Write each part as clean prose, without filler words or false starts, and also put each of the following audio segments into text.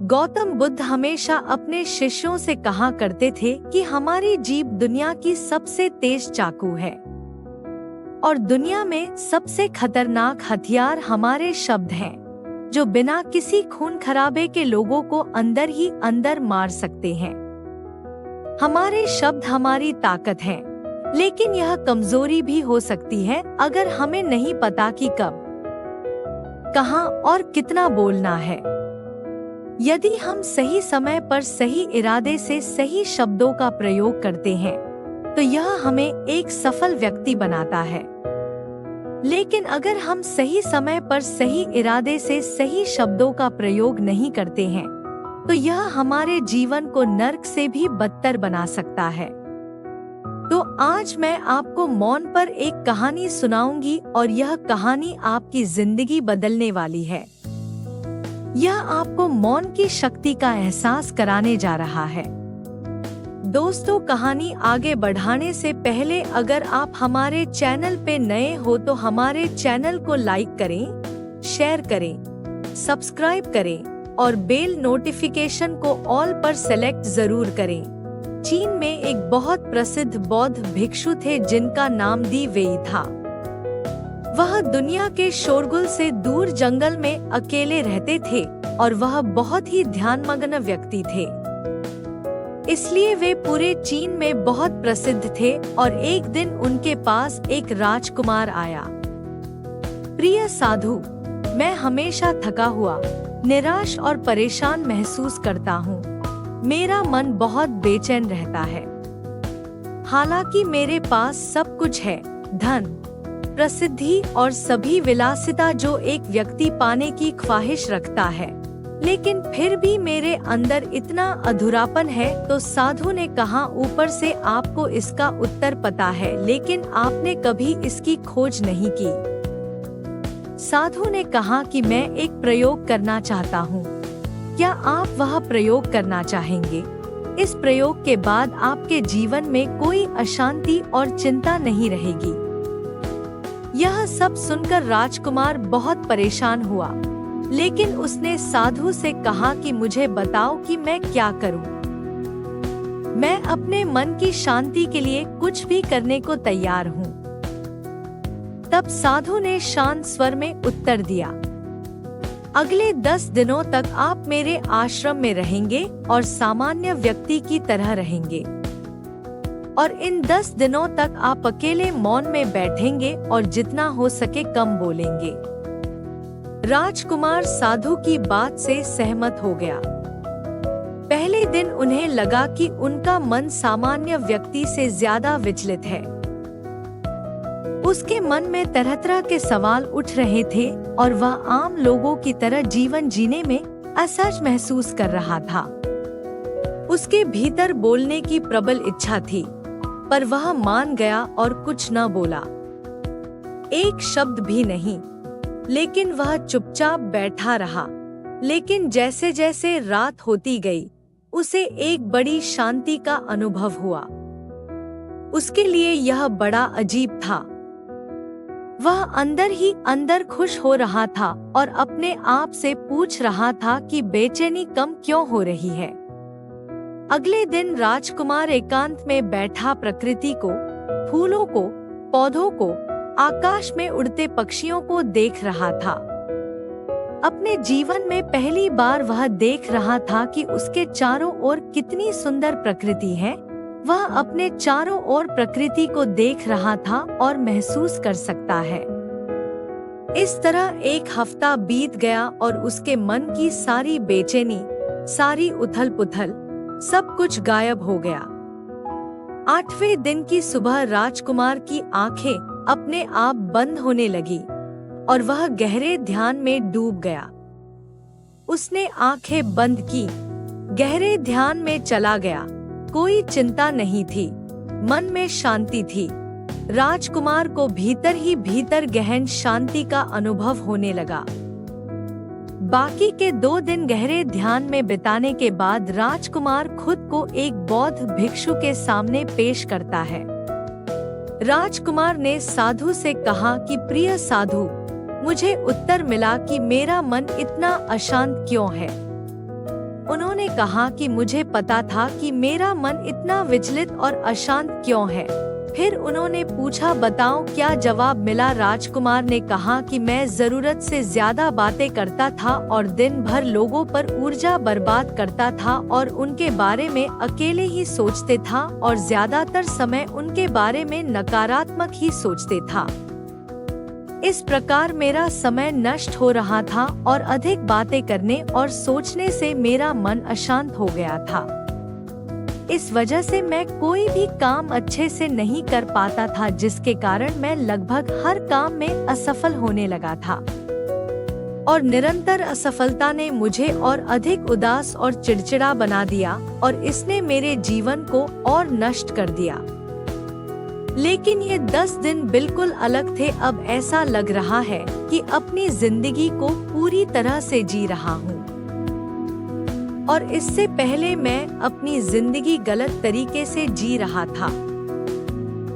गौतम बुद्ध हमेशा अपने शिष्यों से कहा करते थे कि हमारी जीभ दुनिया की सबसे तेज चाकू है और दुनिया में सबसे खतरनाक हथियार हमारे शब्द हैं, जो बिना किसी खून खराबे के लोगों को अंदर ही अंदर मार सकते हैं। हमारे शब्द हमारी ताकत है, लेकिन यह कमजोरी भी हो सकती है अगर हमें नहीं पता कि कब, कहां और कितना बोलना है। यदि हम सही समय पर सही इरादे से सही शब्दों का प्रयोग करते हैं, तो यह हमें एक सफल व्यक्ति बनाता है। लेकिन अगर हम सही समय पर सही इरादे से सही शब्दों का प्रयोग नहीं करते हैं, तो यह हमारे जीवन को नर्क से भी बदतर बना सकता है। तो आज मैं आपको मौन पर एक कहानी सुनाऊंगी और यह कहानी आपकी जिंदगी बदलने वाली है। यह आपको मौन की शक्ति का एहसास कराने जा रहा है। दोस्तों, कहानी आगे बढ़ाने से पहले अगर आप हमारे चैनल पे नए हो तो हमारे चैनल को लाइक करें, शेयर करें, सब्सक्राइब करें और बेल नोटिफिकेशन को ऑल पर सेलेक्ट जरूर करें। चीन में एक बहुत प्रसिद्ध बौद्ध भिक्षु थे जिनका नाम दी वेई था। वह दुनिया के शोरगुल से दूर जंगल में अकेले रहते थे और वह बहुत ही ध्यानमग्न व्यक्ति थे। इसलिए वे पूरे चीन में बहुत प्रसिद्ध थे और एक दिन उनके पास एक राजकुमार आया। प्रिय साधु, मैं हमेशा थका हुआ, निराश और परेशान महसूस करता हूँ। मेरा मन बहुत बेचैन रहता है। हालांकि मेरे पास सब कुछ है, धन, प्रसिद्धि और सभी विलासिता जो एक व्यक्ति पाने की ख्वाहिश रखता है, लेकिन फिर भी मेरे अंदर इतना अधूरापन है। तो साधु ने कहा, ऊपर से आपको इसका उत्तर पता है, लेकिन आपने कभी इसकी खोज नहीं की। साधु ने कहा कि मैं एक प्रयोग करना चाहता हूँ। क्या आप वह प्रयोग करना चाहेंगे? इस प्रयोग के बाद आपके जीवन में कोई अशांति और चिंता नहीं रहेगी। यह सब सुनकर राजकुमार बहुत परेशान हुआ, लेकिन उसने साधु से कहा कि मुझे बताओ कि मैं क्या करूं। मैं अपने मन की शांति के लिए कुछ भी करने को तैयार हूं। तब साधु ने शांत स्वर में उत्तर दिया, अगले 10 दिनों तक आप मेरे आश्रम में रहेंगे और सामान्य व्यक्ति की तरह रहेंगे, और इन 10 दिनों तक आप अकेले मौन में बैठेंगे और जितना हो सके कम बोलेंगे। राजकुमार साधु की बात से सहमत हो गया। पहले दिन उन्हें लगा कि उनका मन सामान्य व्यक्ति से ज्यादा विचलित है। उसके मन में तरह तरह के सवाल उठ रहे थे और वह आम लोगों की तरह जीवन जीने में असहज महसूस कर रहा था। उसके भीतर बोलने की प्रबल इच्छा थी, पर वह मान गया और कुछ न बोला, एक शब्द भी नहीं। लेकिन वह चुपचाप बैठा रहा। लेकिन जैसे जैसे रात होती गई, उसे एक बड़ी शांति का अनुभव हुआ। उसके लिए यह बड़ा अजीब था। वह अंदर ही अंदर खुश हो रहा था और अपने आप से पूछ रहा था कि बेचैनी कम क्यों हो रही है। अगले दिन राजकुमार एकांत में बैठा प्रकृति को, फूलों को, पौधों को, आकाश में उड़ते पक्षियों को देख रहा था। अपने जीवन में पहली बार वह देख रहा था कि उसके चारों ओर कितनी सुंदर प्रकृति है। वह अपने चारों ओर प्रकृति को देख रहा था और महसूस कर सकता है। इस तरह एक हफ्ता बीत गया और उसके मन की सारी बेचैनी, सारी उथल पुथल, सब कुछ गायब हो गया। 8वें दिन की सुबह राजकुमार की आंखें अपने आप बंद होने लगी और वह गहरे ध्यान में डूब गया। उसने आंखें बंद की, गहरे ध्यान में चला गया। कोई चिंता नहीं थी, मन में शांति थी। राजकुमार को भीतर ही भीतर गहन शांति का अनुभव होने लगा। बाकी के 2 दिन गहरे ध्यान में बिताने के बाद राजकुमार खुद को एक बौद्ध भिक्षु के सामने पेश करता है। राजकुमार ने साधु से कहा कि प्रिय साधु, मुझे उत्तर मिला कि मेरा मन इतना अशांत क्यों है। उन्होंने कहा कि मुझे पता था कि मेरा मन इतना विचलित और अशांत क्यों है। फिर उन्होंने पूछा, बताओ क्या जवाब मिला। राजकुमार ने कहा कि मैं जरूरत से ज्यादा बातें करता था और दिन भर लोगों पर ऊर्जा बर्बाद करता था और उनके बारे में अकेले ही सोचते था और ज्यादातर समय उनके बारे में नकारात्मक ही सोचते था। इस प्रकार मेरा समय नष्ट हो रहा था और अधिक बातें करने और सोचने से मेरा मन अशांत हो गया था। इस वजह से मैं कोई भी काम अच्छे से नहीं कर पाता था, जिसके कारण मैं लगभग हर काम में असफल होने लगा था। और निरंतर असफलता ने मुझे और अधिक उदास और चिड़चिड़ा बना दिया और इसने मेरे जीवन को और नष्ट कर दिया। लेकिन ये 10 दिन बिल्कुल अलग थे। अब ऐसा लग रहा है कि अपनी जिंदगी को पूरी तरह से जी रहा हूँ। और इससे पहले मैं अपनी जिंदगी गलत तरीके से जी रहा था।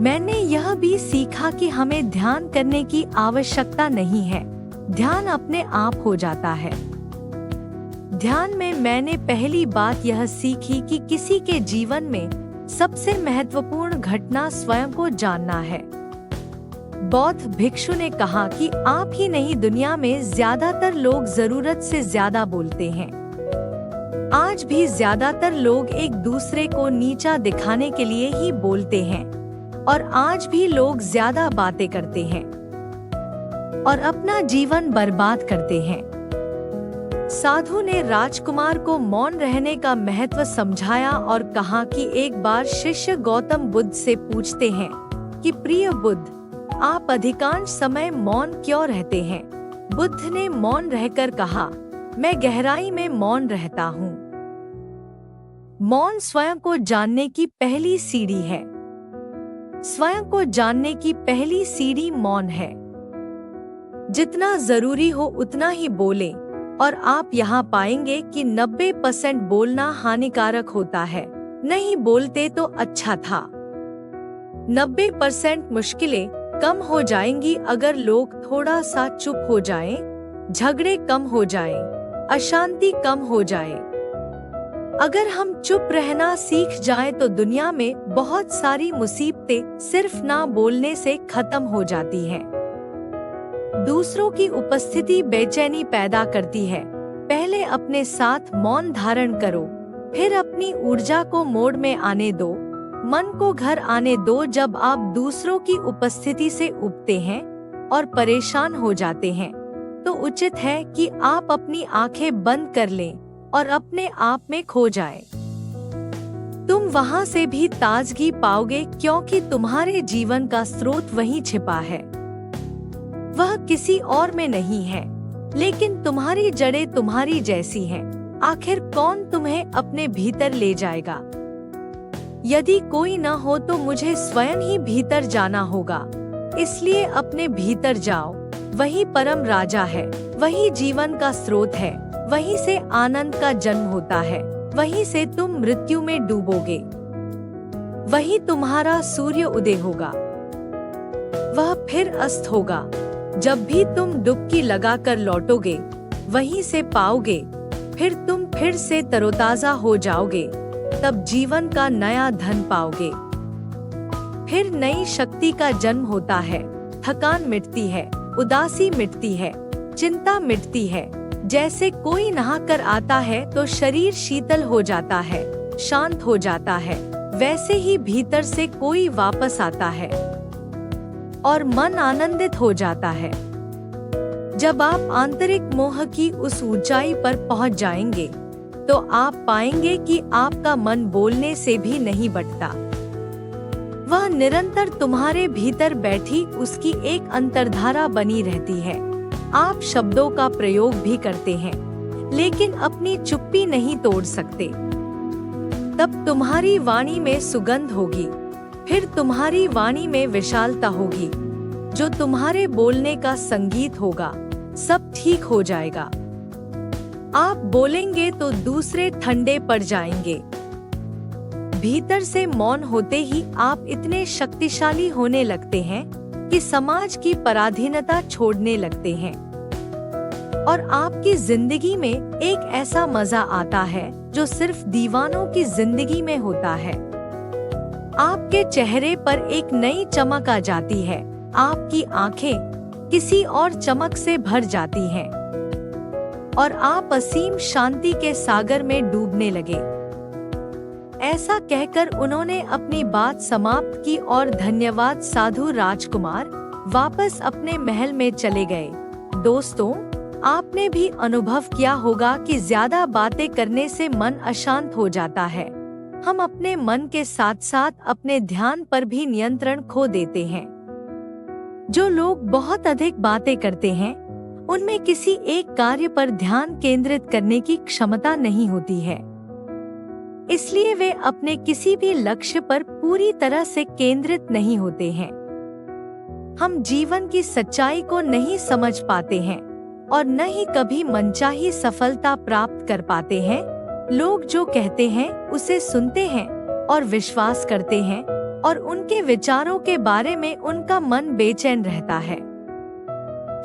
मैंने यह भी सीखा कि हमें ध्यान करने की आवश्यकता नहीं है, ध्यान अपने आप हो जाता है। ध्यान में मैंने पहली बात यह सीखी कि किसी के जीवन में सबसे महत्वपूर्ण घटना स्वयं को जानना है। बौद्ध भिक्षु ने कहा कि आप ही नहीं, दुनिया में ज्यादातर लोग जरूरत से ज्यादा बोलते हैं। आज भी ज्यादातर लोग एक दूसरे को नीचा दिखाने के लिए ही बोलते हैं और आज भी लोग ज्यादा बातें करते हैं और अपना जीवन बर्बाद करते हैं। साधु ने राजकुमार को मौन रहने का महत्व समझाया और कहा कि एक बार शिष्य गौतम बुद्ध से पूछते हैं कि प्रिय बुद्ध, आप अधिकांश समय मौन क्यों रहते हैं? बुद्ध ने मौन रहकर कहा, मैं गहराई में मौन रहता हूँ। मौन स्वयं को जानने की पहली सीढ़ी है। स्वयं को जानने की पहली सीढ़ी मौन है। जितना जरूरी हो उतना ही बोलें और आप यहाँ पाएंगे कि 90% बोलना हानिकारक होता है। नहीं बोलते तो अच्छा था। 90% मुश्किलें कम हो जाएंगी अगर लोग थोड़ा सा चुप हो जाएं, झगड़े कम हो जाएं, अशांति कम हो जाए। अगर हम चुप रहना सीख जाएं तो दुनिया में बहुत सारी मुसीबतें सिर्फ ना बोलने से खत्म हो जाती हैं। दूसरों की उपस्थिति बेचैनी पैदा करती है। पहले अपने साथ मौन धारण करो, फिर अपनी ऊर्जा को मोड में आने दो, मन को घर आने दो। जब आप दूसरों की उपस्थिति से उबते हैं और परेशान हो जाते हैं तो उचित है कि आप अपनी आंखें बंद कर लें और अपने आप में खो जाएं। तुम वहां से भी ताजगी पाओगे क्योंकि तुम्हारे जीवन का स्रोत वहीं छिपा है। वह किसी और में नहीं है, लेकिन तुम्हारी जड़ें तुम्हारी जैसी हैं। आखिर कौन तुम्हें अपने भीतर ले जाएगा? यदि कोई न हो तो मुझे स्वयं ही भीतर जाना होगा। इसलिए अपने भीतर जाओ। वही परम राजा है, वही जीवन का स्रोत है, वहीं से आनंद का जन्म होता है, वहीं से तुम मृत्यु में डूबोगे, वही तुम्हारा सूर्य उदय होगा, वह फिर अस्त होगा। जब भी तुम डुबकी लगाकर लौटोगे वहीं से पाओगे, फिर तुम फिर से तरोताजा हो जाओगे, तब जीवन का नया धन पाओगे। फिर नई शक्ति का जन्म होता है, थकान मिटती है, उदासी मिटती है, चिंता मिटती है। जैसे कोई नहाकर आता है तो शरीर शीतल हो जाता है, शांत हो जाता है, वैसे ही भीतर से कोई वापस आता है और मन आनंदित हो जाता है। जब आप आंतरिक मोह की उस ऊंचाई पर पहुंच जाएंगे तो आप पाएंगे कि आपका मन बोलने से भी नहीं बटता। वह निरंतर तुम्हारे भीतर बैठी उसकी एक अंतर्धारा बनी रहती है। आप शब्दों का प्रयोग भी करते हैं, लेकिन अपनी चुप्पी नहीं तोड़ सकते। तब तुम्हारी वाणी में सुगंध होगी, फिर तुम्हारी वाणी में विशालता होगी, जो तुम्हारे बोलने का संगीत होगा। सब ठीक हो जाएगा। आप बोलेंगे तो दूसरे ठंडे पड़ जाएंगे। भीतर से मौन होते ही आप इतने शक्तिशाली होने लगते हैं कि समाज की पराधीनता छोड़ने लगते हैं और आपकी जिंदगी में एक ऐसा मजा आता है जो सिर्फ दीवानों की जिंदगी में होता है। आपके चेहरे पर एक नई चमक आ जाती है, आपकी आंखें किसी और चमक से भर जाती हैं और आप असीम शांति के सागर में डूबने लगे। ऐसा कहकर उन्होंने अपनी बात समाप्त की और धन्यवाद साधु राजकुमार वापस अपने महल में चले गए। दोस्तों, आपने भी अनुभव किया होगा कि ज्यादा बातें करने से मन अशांत हो जाता है। हम अपने मन के साथ साथ अपने ध्यान पर भी नियंत्रण खो देते हैं। जो लोग बहुत अधिक बातें करते हैं, उनमें किसी एक कार्य पर ध्यान केंद्रित करने की क्षमता नहीं होती है। इसलिए वे अपने किसी भी लक्ष्य पर पूरी तरह से केंद्रित नहीं होते हैं। हम जीवन की सच्चाई को नहीं समझ पाते हैं और न ही कभी मनचाही सफलता प्राप्त कर पाते हैं। लोग जो कहते हैं उसे सुनते हैं और विश्वास करते हैं और उनके विचारों के बारे में उनका मन बेचैन रहता है।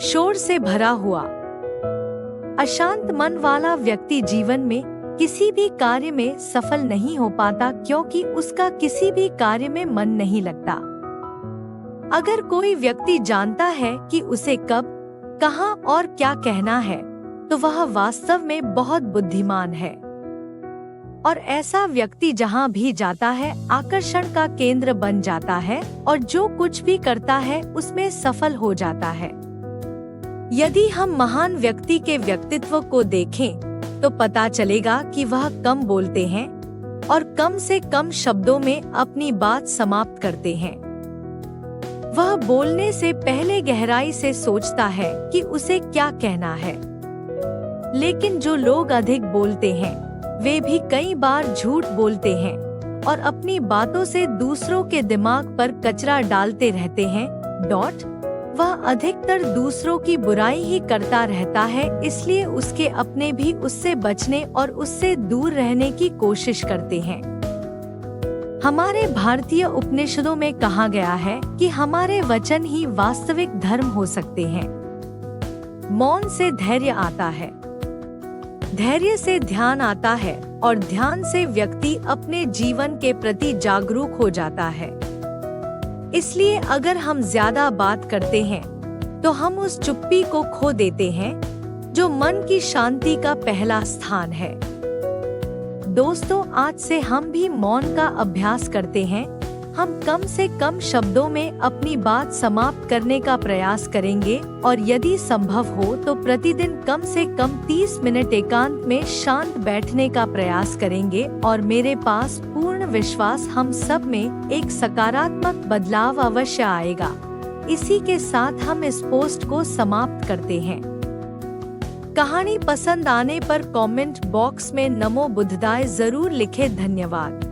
शोर से भरा हुआ अशांत मन वाला व्यक्ति जीवन में किसी भी कार्य में सफल नहीं हो पाता, क्योंकि उसका किसी भी कार्य में मन नहीं लगता। अगर कोई व्यक्ति जानता है कि उसे कब, कहां और क्या कहना है, तो वह वास्तव में बहुत बुद्धिमान है। और ऐसा व्यक्ति जहां भी जाता है आकर्षण का केंद्र बन जाता है और जो कुछ भी करता है उसमें सफल हो जाता है। यदि हम महान व्यक्ति के व्यक्तित्व को देखें तो पता चलेगा कि वह कम बोलते हैं और कम से कम शब्दों में अपनी बात समाप्त करते हैं। वह बोलने से पहले गहराई से सोचता है कि उसे क्या कहना है। लेकिन जो लोग अधिक बोलते हैं वे भी कई बार झूठ बोलते हैं और अपनी बातों से दूसरों के दिमाग पर कचरा डालते रहते हैं। वह अधिकतर दूसरों की बुराई ही करता रहता है, इसलिए उसके अपने भी उससे बचने और उससे दूर रहने की कोशिश करते हैं। हमारे भारतीय उपनिषदों में कहा गया है कि हमारे वचन ही वास्तविक धर्म हो सकते हैं। मौन से धैर्य आता है, धैर्य से ध्यान आता है और ध्यान से व्यक्ति अपने जीवन के प्रति जागरूक हो जाता है। इसलिए अगर हम ज्यादा बात करते हैं तो हम उस चुप्पी को खो देते हैं जो मन की शांति का पहला स्थान है। दोस्तों, आज से हम भी मौन का अभ्यास करते हैं। हम कम से कम शब्दों में अपनी बात समाप्त करने का प्रयास करेंगे और यदि संभव हो तो प्रतिदिन कम से कम 30 मिनट एकांत में शांत बैठने का प्रयास करेंगे और मेरे पास पूर्ण विश्वास हम सब में एक सकारात्मक बदलाव अवश्य आएगा। इसी के साथ हम इस पोस्ट को समाप्त करते हैं। कहानी पसंद आने पर कमेंट बॉक्स में नमो बुद्धदाय जरूर लिखें। धन्यवाद।